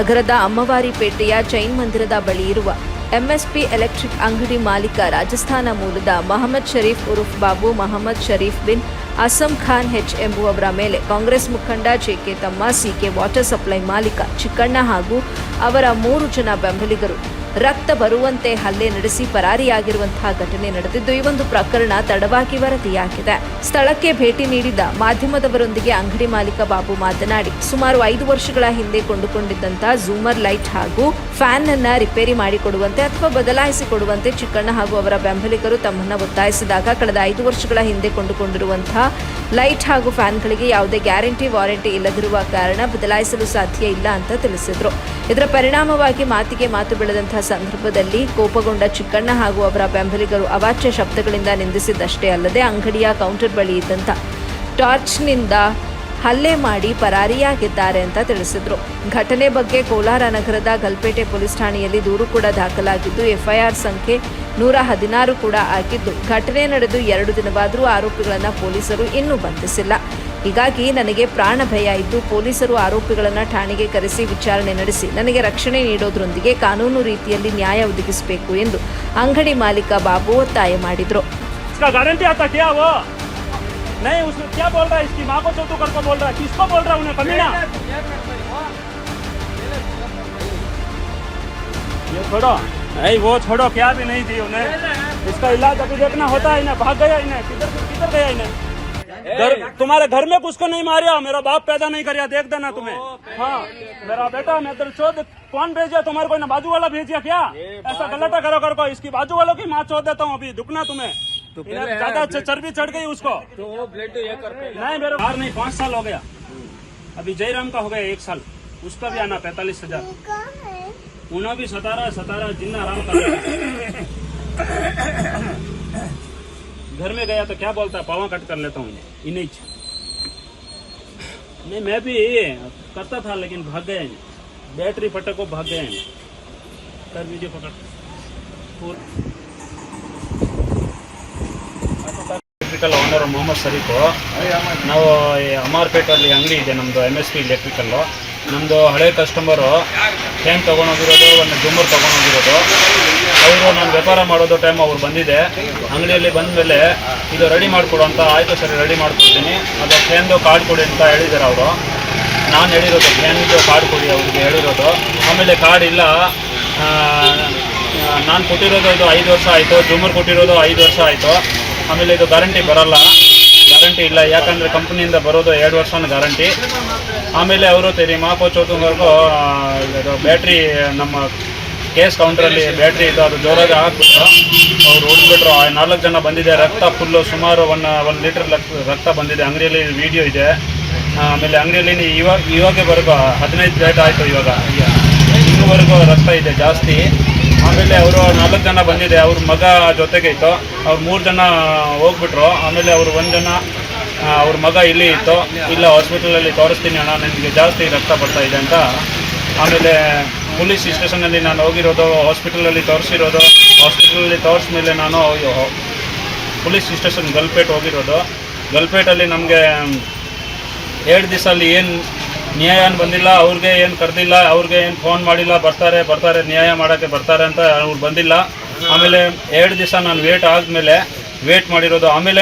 ನಗರದ ಅಮ್ಮವಾರಿಪೇಟೆಯ ಜೈನ್ ಮಂದಿರದ ಬಳಿ ಇರುವ ಎಂಎಸ್ಪಿ ಎಲೆಕ್ಟ್ರಿಕ್ ಅಂಗಡಿ ಮಾಲೀಕ ರಾಜಸ್ಥಾನ ಮೂಲದ ಮೊಹಮ್ಮದ್ ಶರೀಫ್ ಉರುಫ್ ಬಾಬು ಮೊಹಮ್ಮದ್ ಶರೀಫ್ ಬಿನ್ ಅಸಂ ಖಾನ್ ಹೆಚ್ ಎಂಬುವವರ ಮೇಲೆ ಕಾಂಗ್ರೆಸ್ ಮುಖಂಡ ಜೆಕೆ ತಮ್ಮ ಸಿಕೆ ವಾಟರ್ ಸಪ್ಲೈ ಮಾಲೀಕ ಚಿಕ್ಕಣ್ಣ ಹಾಗೂ ಅವರ 3 ಜನ ಬೆಂಬಲಿಗರು ರಕ್ತ ಬರುವಂತೆ ಹಲ್ಲೆ ನಡೆಸಿ ಪರಾರಿಯಾಗಿರುವಂತಹ ಘಟನೆ ನಡೆದಿದ್ದು ಈ ಒಂದು ಪ್ರಕರಣ ತಡವಾಗಿ ವರದಿಯಾಗಿದೆ. ಸ್ಥಳಕ್ಕೆ ಭೇಟಿ ನೀಡಿದ ಮಾಧ್ಯಮದವರೊಂದಿಗೆ ಅಂಗಡಿ ಮಾಲೀಕ ಬಾಬು ಮಾತನಾಡಿ, ಸುಮಾರು 5 ವರ್ಷಗಳ ಹಿಂದೆ ಕೊಂಡುಕೊಂಡಿದ್ದಂತಹ ಝೂಮರ್ ಲೈಟ್ ಹಾಗೂ ಫ್ಯಾನ್ ಅನ್ನ ರಿಪೇರಿ ಮಾಡಿಕೊಡುವಂತೆ ಅಥವಾ ಬದಲಾಯಿಸಿಕೊಡುವಂತೆ ಚಿಕ್ಕಣ್ಣ ಹಾಗೂ ಅವರ ಬೆಂಬಲಿಗರು ತಮ್ಮನ್ನ ಒತ್ತಾಯಿಸಿದಾಗ ಕಳೆದ 5 ವರ್ಷಗಳ ಹಿಂದೆ ಕೊಂಡುಕೊಂಡಿರುವಂತಹ ಲೈಟ್ ಹಾಗೂ ಫ್ಯಾನ್ಗಳಿಗೆ ಯಾವುದೇ ಗ್ಯಾರಂಟಿ ವಾರಂಟಿ ಇಲ್ಲದಿರುವ ಕಾರಣ ಬದಲಾಯಿಸಲು ಸಾಧ್ಯ ಇಲ್ಲ ಅಂತ ತಿಳಿಸಿದ್ರು. ಇದರ ಪರಿಣಾಮವಾಗಿ ಮಾತಿಗೆ ಮಾತು ಬೆಳೆದಂತಹ ಸಂದರ್ಭದಲ್ಲಿ ಕೋಪಗೊಂಡ ಚಿಕ್ಕಣ್ಣ ಹಾಗೂ ಅವರ ಬೆಂಬಲಿಗರು ಅವಾಚ್ಯ ಶಬ್ದಗಳಿಂದ ನಿಂದಿಸಿದ್ದಷ್ಟೇ ಅಲ್ಲದೆ ಅಂಗಡಿಯ ಕೌಂಟರ್ ಬಳಿ ಇದ್ದಂಥ ಟಾರ್ಚ್ನಿಂದ ಹಲ್ಲೆ ಮಾಡಿ ಪರಾರಿಯಾಗಿದ್ದಾರೆ ಅಂತ ತಿಳಿಸಿದ್ರು. ಘಟನೆ ಬಗ್ಗೆ ಕೋಲಾರ ನಗರದ ಗಲ್ಪೇಟೆ ಪೊಲೀಸ್ ಠಾಣೆಯಲ್ಲಿ ದೂರು ಕೂಡ ದಾಖಲಾಗಿದ್ದು ಎಫ್ಐಆರ್ ಸಂಖ್ಯೆ 116 ಕೂಡ ಆಗಿದ್ದು ಘಟನೆ ನಡೆದು 2 ದಿನವಾದರೂ ಆರೋಪಿಗಳನ್ನು ಪೊಲೀಸರು ಇನ್ನೂ ಬಂಧಿಸಿಲ್ಲ. ಹೀಗಾಗಿ ನನಗೆ ಪ್ರಾಣ ಭಯ ಇದ್ದು ಪೊಲೀಸರು ಆರೋಪಿಗಳನ್ನು ಠಾಣೆಗೆ ಕರೆಸಿ ವಿಚಾರಣೆ ನಡೆಸಿ ನನಗೆ ರಕ್ಷಣೆ ನೀಡೋದ್ರೊಂದಿಗೆ ಕಾನೂನು ರೀತಿಯಲ್ಲಿ ನ್ಯಾಯ ಒದಗಿಸಬೇಕು ಎಂದು ಅಂಗಡಿ ಮಾಲೀಕ ಬಾಬು ಒತ್ತಾಯ ಮಾಡಿದರು. नहीं उसमें क्या बोल रहा है, इसकी माँ को चोटू करके बोल रहा है, किसको बोल रहा है उन्हें कमीना? ये छोड़ो, नहीं वो छोड़ो, क्या भी नहीं थी उन्हें, इसका इलाज अभी देखना होता है ना, भाग गया इन्हें, किधर गया इन्हें? तुम्हारे घर में कुछ को नहीं मारिया, मेरा बाप पैदा नहीं करिया, देख देना तुम्हें। हाँ मेरा बेटा, मैं तेरे चोद कौन भेजा तुम्हारे, कोई ना बाजू वाला भेजिया क्या? ऐसा गलत करो कर को, इसकी बाजू वालों की माँ चोद देता हूँ अभी, दुखना तुम्हें, तो ज्यादा चर्बी चढ़ गई उसको, तो वो ब्लड ये करते नहीं, मेरे बाहर नहीं 5 साल हो गया, अभी जयराम का हो गया 1 साल, उसका भी आना 45,000, उन्हें भी 17 जिन्ना आराम कर घर में गया तो क्या बोलता है, पावा कट कर लेता हूँ इन्हीं। नहीं मैं भी करता था लेकिन भाग गए, बैटरी फटक को भाग गए कर वीडियो पकड़ ಎಲೆಕ್ಟ್ರಿಕಲ್ ಓನರ್ ಮೊಹಮ್ಮದ್ ಶರೀಫು. ನಾವು ಅಮ್ಮಾರ್ಪೇಟಲ್ಲಿ ಅಂಗಡಿ ಇದೆ ನಮ್ಮದು MSP ಎಲೆಕ್ಟ್ರಿಕಲ್ಲು. ನಮ್ಮದು ಹಳೆ ಕಸ್ಟಮರು ಫ್ಯಾನ್ ತೊಗೊಂಡೋಗಿರೋದು, ಒಂದು ಜೂಮರ್ ತೊಗೊಂಡೋಗಿರೋದು. ಅವರು ನಾನು ವ್ಯಾಪಾರ ಮಾಡೋದು ಟೈಮ್ ಅವ್ರು ಬಂದಿದೆ, ಅಂಗಡಿಯಲ್ಲಿ ಬಂದ ಮೇಲೆ ಇದು ರೆಡಿ ಮಾಡಿಕೊಡು ಅಂತ, ಆಯಿತು ಸರಿ ರೆಡಿ ಮಾಡಿಕೊಡ್ತೀನಿ, ಅದು ಫ್ಯಾನ್ದು ಕಾರ್ಡ್ ಕೊಡಿ ಅಂತ ಹೇಳಿದ್ದಾರೆ ಅವರು. ನಾನು ಹೇಳಿರೋದು ಫ್ಯಾನ್ದು ಕಾರ್ಡ್ ಕೊಡಿ ಅವ್ರಿಗೆ ಹೇಳಿರೋದು. ಆಮೇಲೆ ಕಾರ್ಡ್ ಇಲ್ಲ, ನಾನು ಕೊಟ್ಟಿರೋದು ಇದು 5 ವರ್ಷ ಆಯಿತು, ಜೂಮರ್ ಕೊಟ್ಟಿರೋದು 5 ವರ್ಷ ಆಯಿತು. ಆಮೇಲೆ ಇದು ಗ್ಯಾರಂಟಿ ಬರಲ್ಲ, ಗ್ಯಾರಂಟಿ ಇಲ್ಲ, ಯಾಕಂದರೆ ಕಂಪ್ನಿಯಿಂದ ಬರೋದು 2 ವರ್ಷನ ಗ್ಯಾರಂಟಿ. ಆಮೇಲೆ ಅವರು ತೆರಿ ಮಾಪೋ ಚೋತುವರೆಗೂ ಇದು ಬ್ಯಾಟ್ರಿ ನಮ್ಮ ಕೇಸ್ ಕೌಂಟ್ರಲ್ಲಿ ಬ್ಯಾಟ್ರಿ ಇದು ಅದು ಜೋರಾಗಿ ಹಾಕ್ಬಿಟ್ರು, ಅವ್ರು ಹೊಡೆದ್ಬಿಟ್ರು. 4 ಜನ ಬಂದಿದೆ, ರಕ್ತ ಫುಲ್ಲು ಸುಮಾರು 1 ಲೀಟರ್ ರಕ್ತ ಬಂದಿದೆ, ಅಂಗಡಿಯಲ್ಲಿ ವಿಡಿಯೋ ಇದೆ. ಆಮೇಲೆ ಅಂಗಡಿಯಲ್ಲಿ ಇವಾಗವರೆಗೂ 15 ಡೇಟ್ ಆಯಿತು, ಇವಾಗ ಇನ್ನೂವರೆಗೂ ರಕ್ತ ಇದೆ ಜಾಸ್ತಿ. ಆಮೇಲೆ ಅವರು 4 ಜನ ಬಂದಿದೆ, ಅವ್ರ ಮಗ ಜೊತೆಗೆ ಇತ್ತು, ಅವ್ರು 3 ಜನ ಹೋಗ್ಬಿಟ್ರು. ಆಮೇಲೆ ಅವರು 1 ಜನ ಅವ್ರ ಮಗ ಇಲ್ಲಿ ಇತ್ತು, ಇಲ್ಲ ಹಾಸ್ಪಿಟಲಲ್ಲಿ ತೋರಿಸ್ತೀನಿ ಅಣ್ಣ, ನನಗೆ ಜಾಸ್ತಿ ರಕ್ತ ಬರ್ತಾ ಇದೆ ಅಂತ. ಆಮೇಲೆ ಪೊಲೀಸ್ ಸ್ಟೇಷನಲ್ಲಿ ನಾನು ಹೋಗಿರೋದು, ಹಾಸ್ಪಿಟಲಲ್ಲಿ ತೋರಿಸಿರೋದು, ಹಾಸ್ಪಿಟಲಲ್ಲಿ ತೋರಿಸ್ಮೇಲೆ ನಾನು ಪೊಲೀಸ್ ಸ್ಟೇಷನ್ ಗಲ್ಪೇಟ್ ಹೋಗಿರೋದು. ಗಲ್ಪೇಟಲ್ಲಿ ನಮಗೆ 2 ದಿವಸಲ್ಲಿ ಏನು ನ್ಯಾಯ ಬಂದಿಲ್ಲ, ಅವ್ರಿಗೆ ಏನು ಕರೆದಿಲ್ಲ, ಅವ್ರಿಗೆ ಏನು ಫೋನ್ ಮಾಡಿಲ್ಲ, ಬರ್ತಾರೆ ನ್ಯಾಯ ಮಾಡೋಕ್ಕೆ ಬರ್ತಾರೆ ಅಂತ ಅವ್ರು ಬಂದಿಲ್ಲ. ಆಮೇಲೆ 2 ದಿವಸ ನಾನು ವೇಟ್ ಆದಮೇಲೆ ವೇಟ್ ಮಾಡಿರೋದು. ಆಮೇಲೆ